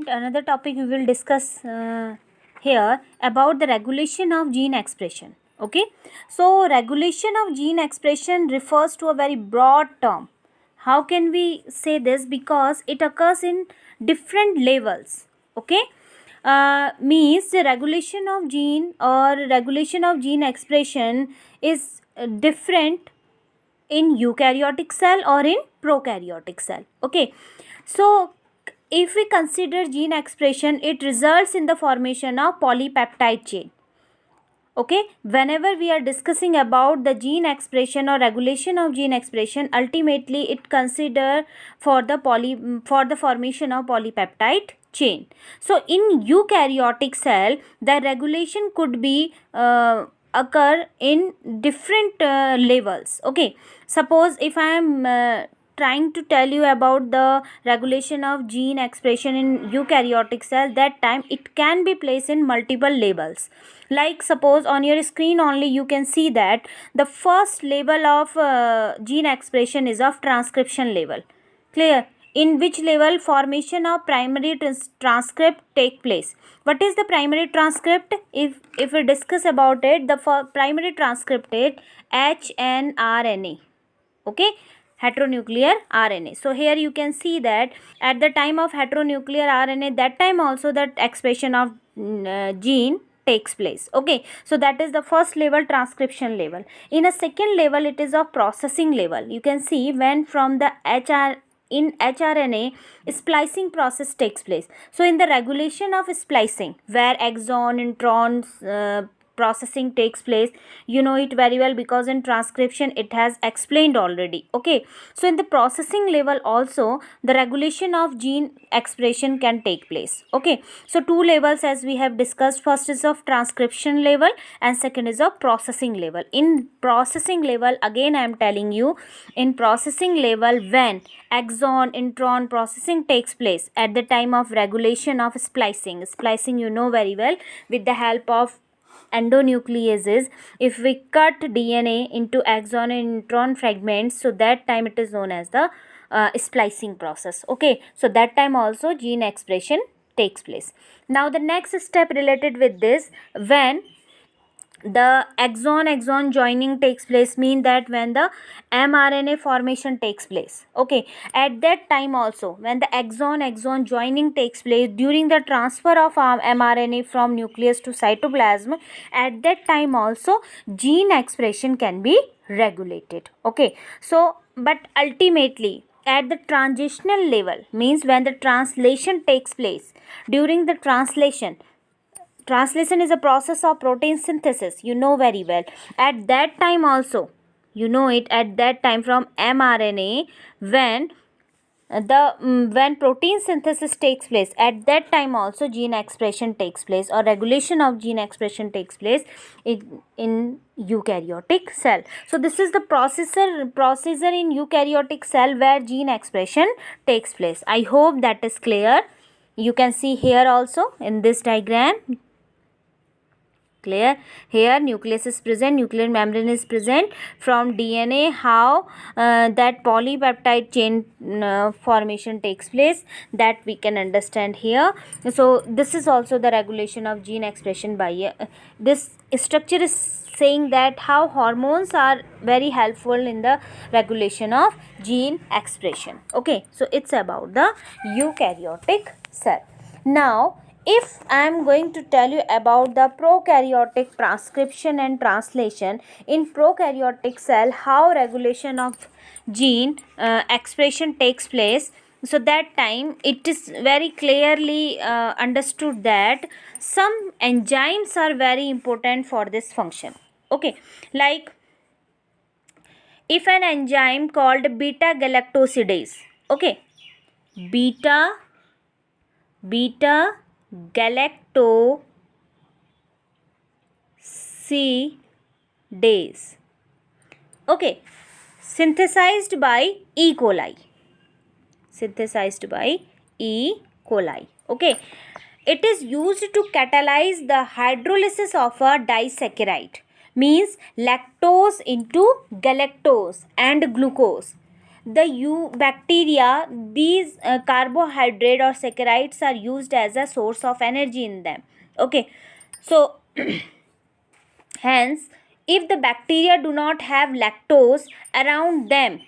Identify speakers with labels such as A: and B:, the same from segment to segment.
A: another topic we will discuss here about the regulation of gene expression. Okay, so regulation of gene expression refers to a very broad term. How can we say this? Because it occurs in different levels. Okay, means the regulation of gene or regulation of gene expression is different in eukaryotic cell or in prokaryotic cell. Okay, so if we consider gene expression, it results in the formation of polypeptide chain. Okay, whenever we are discussing about the gene expression or regulation of gene expression, ultimately it consider for the formation of polypeptide chain. So in eukaryotic cell, the regulation could be occur in different levels. Okay, suppose if I am trying to tell you about the regulation of gene expression in eukaryotic cell, that time it can be placed in multiple labels. Like suppose on your screen only you can see that the first label of gene expression is of transcription level. Clear? In which level formation of primary transcript take place. What is the primary transcript? If we discuss about it, the primary transcript is hnRNA. Okay, heteronuclear RNA. So here you can see that at the time of heteronuclear RNA, that time also that expression of gene takes place. Okay, so that is the first level, transcription level. In a second level, it is of processing level. You can see when from the in HRNA, splicing process takes place. So in the regulation of splicing, where exon, introns processing takes place, you know it very well because in transcription it has explained already. Okay, so in the processing level also the regulation of gene expression can take place. Okay, so two levels as we have discussed, first is of transcription level and second is of processing level. In processing level, again I am telling you, in processing level, when exon intron processing takes place at the time of regulation of splicing you know very well, with the help of endonucleases, if we cut DNA into exon and intron fragments, so that time it is known as the splicing process. Okay, so that time also gene expression takes place. Now the next step related with this, when the exon joining takes place, mean that when the mRNA formation takes place. Okay, at that time also when the exon joining takes place during the transfer of mRNA from nucleus to cytoplasm, at that time also gene expression can be regulated. Okay, so but ultimately at the transitional level, means when the translation takes place, during the translation is a process of protein synthesis, you know very well. At that time also, you know it, at that time from mRNA, when when protein synthesis takes place, at that time also gene expression takes place or regulation of gene expression takes place in eukaryotic cell. So this is the procedure in eukaryotic cell where gene expression takes place. I hope that is clear. You can see here also in this diagram. Clear? Here nucleus is present, nuclear membrane is present. From DNA, how that polypeptide chain formation takes place, that we can understand here. So this is also the regulation of gene expression by this structure is saying that how hormones are very helpful in the regulation of gene expression. Okay, so it's about the eukaryotic cell. Now if I am going to tell you about the prokaryotic transcription and translation, in prokaryotic cell, how regulation of gene expression takes place, so that time it is very clearly understood that some enzymes are very important for this function. Okay, like if an enzyme called beta galactosidase, okay, beta galactosidase, okay, synthesized by E. coli, okay, it is used to catalyze the hydrolysis of a disaccharide, means lactose into galactose and glucose. the bacteria, these carbohydrate or saccharides are used as a source of energy in them. Okay, so hence, if the bacteria do not have lactose around them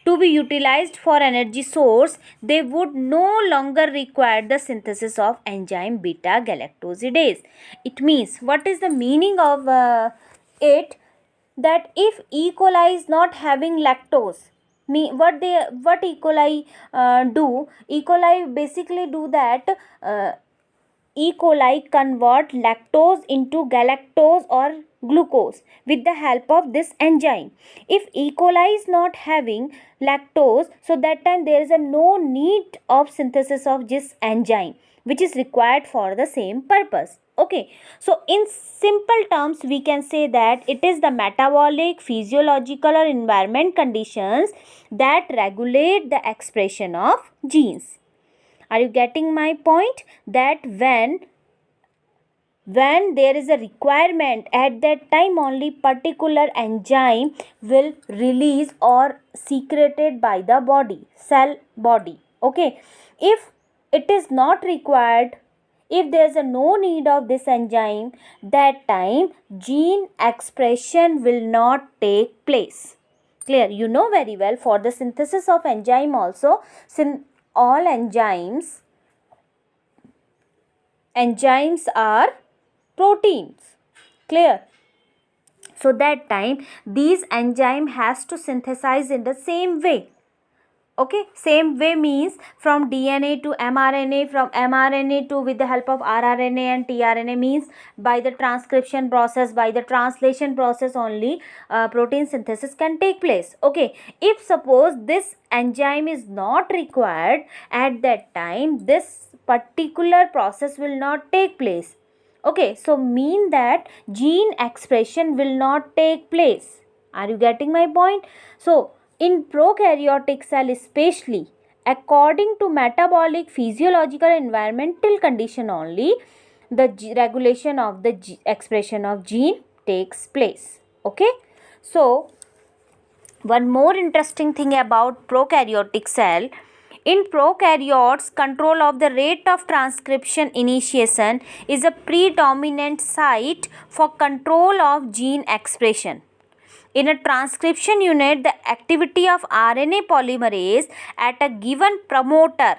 A: to be utilized for energy source, they would no longer require the synthesis of enzyme beta galactosidase. It means, what is the meaning of it? That if E. coli is not having lactose, what E. coli do? E. coli basically do that. E. coli convert lactose into galactose or glucose with the help of this enzyme. If E. coli is not having lactose, so that time there is a no need of synthesis of this enzyme which is required for the same purpose. Okay, so in simple terms we can say that it is the metabolic, physiological or environment conditions that regulate the expression of genes. Are you getting my point? That when there is a requirement, at that time only particular enzyme will release or secreted by the cell body. Okay, if it is not required, if there is a no need of this enzyme, that time gene expression will not take place. Clear? You know very well, for the synthesis of enzyme also, all enzymes are proteins. Clear? So that time these enzyme has to synthesize in the same way. Okay, same way means from DNA to mRNA, from mRNA to, with the help of rRNA and tRNA, means by the transcription process, by the translation process only protein synthesis can take place. Okay, if suppose this enzyme is not required, at that time this particular process will not take place. Okay, so mean that gene expression will not take place. Are you getting my point? So in prokaryotic cell especially, according to metabolic, physiological, environmental condition only, the regulation of the expression of gene takes place. Okay, so one more interesting thing about prokaryotic cell: in prokaryotes, control of the rate of transcription initiation is a predominant site for control of gene expression. In a transcription unit, the activity of RNA polymerase at a given promoter,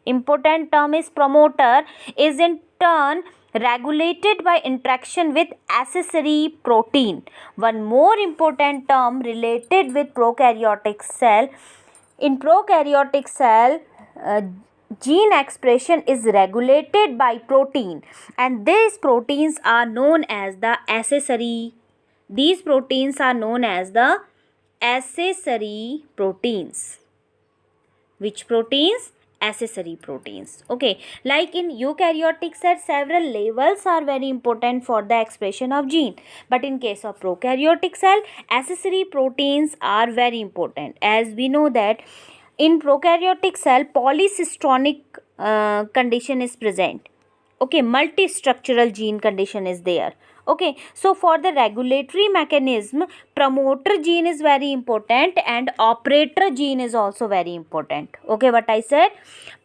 A: important term is promoter, is in turn regulated by interaction with accessory protein. One more important term related with prokaryotic cell: in prokaryotic cell, gene expression is regulated by protein, and these proteins are known as the accessory. These proteins are known as the accessory proteins. Which proteins? Accessory proteins. Okay, like in eukaryotic cell, several levels are very important for the expression of gene, but in case of prokaryotic cell, accessory proteins are very important. As we know that in prokaryotic cell, polycystronic condition is present. Okay, multistructural gene condition is there. Okay, so for the regulatory mechanism, promoter gene is very important and operator gene is also very important. Okay, what I said,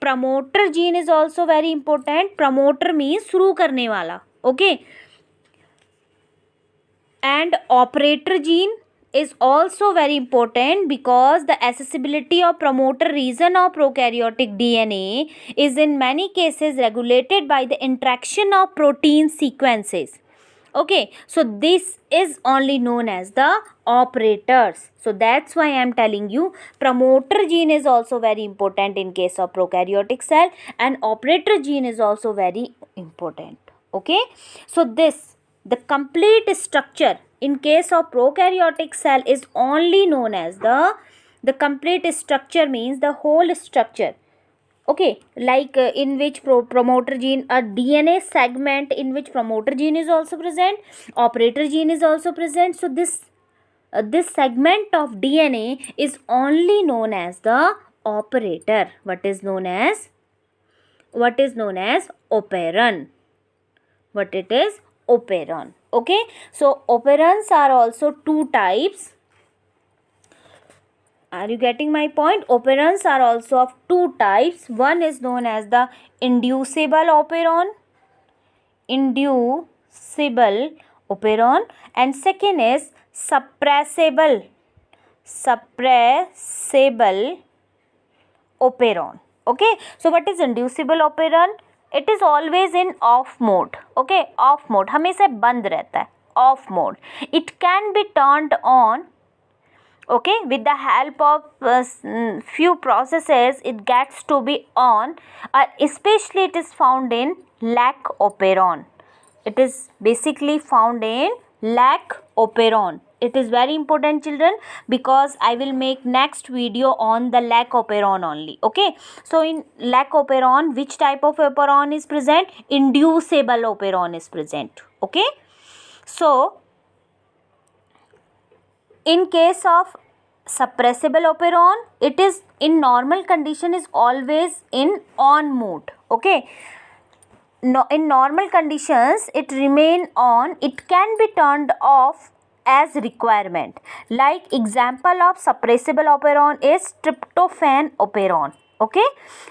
A: promoter gene is also very important. Promoter means शुरू करने वाला. Okay, and operator gene is also very important, because the accessibility of promoter region of prokaryotic DNA is in many cases regulated by the interaction of protein sequences. Okay, so this is only known as the operators. So that's why I am telling you promoter gene is also very important in case of prokaryotic cell, and operator gene is also very important. Okay, so the complete structure in case of prokaryotic cell is only known as the complete structure, means the whole structure. Okay, like in which promoter gene, a DNA segment in which promoter gene is also present, operator gene is also present. So this segment of DNA is only known as the operator. What is known as operon. What it is? Operon. Okay, so operons are also two types. Are you getting my point? Operons are also of two types. One is known as the inducible operon, and second is suppressible operon. Okay, so what is inducible operon? It is always in off mode. Okay, off mode, हमेशा बंद रहता है, off mode. It can be turned on, okay, with the help of few processes. It gets to be on, especially it is found in lac operon. It is basically found in lac operon. It is very important, children, because I will make next video on the lac operon only. Okay, so in lac operon, which type of operon is present? Inducible operon is present. Okay, so in case of suppressible operon, it is in normal condition is always in on mode. Okay, no, in normal conditions it remain on. It can be turned off as requirement. Like example of suppressible operon is tryptophan operon. Okay,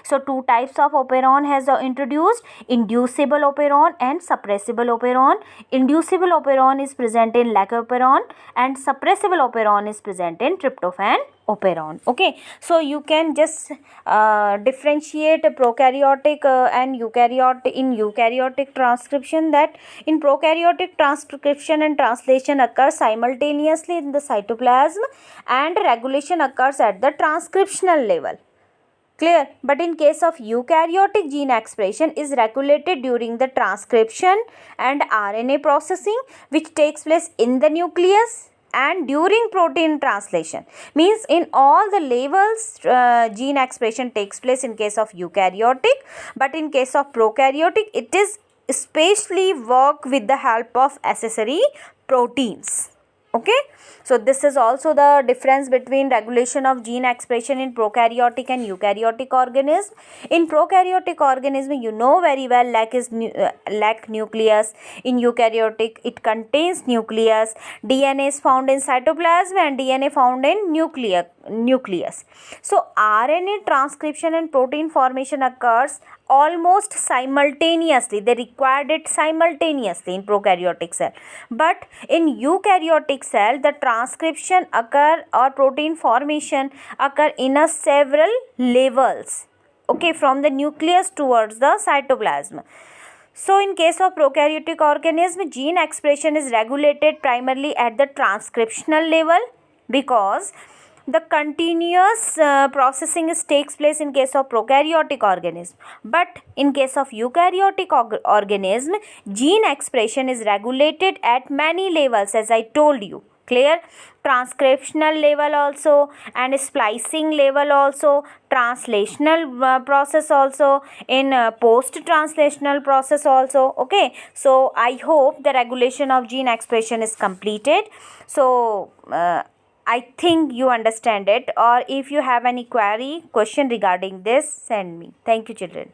A: so two types of operon has introduced: inducible operon and suppressible operon. Inducible operon is present in lac operon and suppressible operon is present in tryptophan operon. Okay, so you can just differentiate prokaryotic and eukaryotic in eukaryotic transcription, that in prokaryotic transcription and translation occurs simultaneously in the cytoplasm and regulation occurs at the transcriptional level. Clear? But in case of eukaryotic, gene expression is regulated during the transcription and RNA processing, which takes place in the nucleus and during protein translation. Means in all the levels gene expression takes place in case of eukaryotic, but in case of prokaryotic it is especially work with the help of accessory proteins. Okay, so this is also the difference between regulation of gene expression in prokaryotic and eukaryotic organism. In prokaryotic organism, you know very well, lac nucleus. In eukaryotic, it contains nucleus. DNA is found in cytoplasm and DNA found in nucleus. So RNA transcription and protein formation occurs almost simultaneously. They required it simultaneously in prokaryotic cell, but in eukaryotic cell the transcription occur or protein formation occur in a several levels. Okay, from the nucleus towards the cytoplasm. So in case of prokaryotic organism, gene expression is regulated primarily at the transcriptional level, because the continuous processing takes place in case of prokaryotic organism. But in case of eukaryotic organism, gene expression is regulated at many levels, as I told you. Clear? Transcriptional level also, and splicing level also, translational process also, in post-translational process also. Okay, so I hope the regulation of gene expression is completed. So I think you understand it, or if you have any question regarding this, send me. Thank you, children.